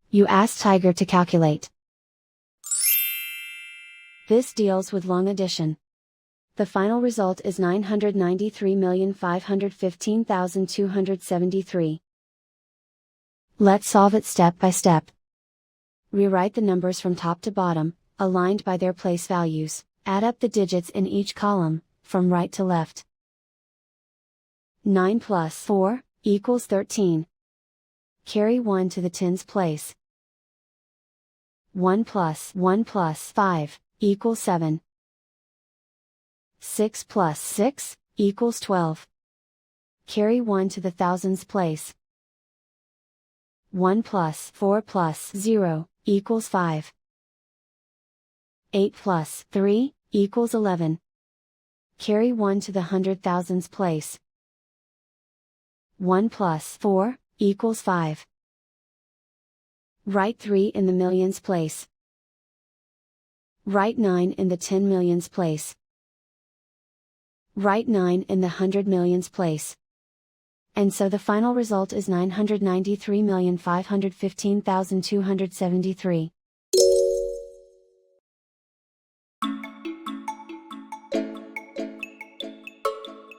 You ask Tiger to calculate. This deals with long addition. The final result is 993,515,273. Let's solve it step by step. Rewrite the numbers from top to bottom, aligned by their place values. Add up the digits in each column, from right to left. 9 plus 4 equals 13. Carry 1 to the tens place. 1 plus 5 equals 7. 6 plus 6 equals 12. Carry 1 to the thousands place. 1 plus 4 plus 0 equals 5. 8 plus 3 equals 11. Carry 1 to the hundred thousands place. 1 plus 4 equals 5. Write 3 in the millions place. Write 9 in the 10 millions place. Write 9 in the 100 millions place. And so the final result is 993,515,273.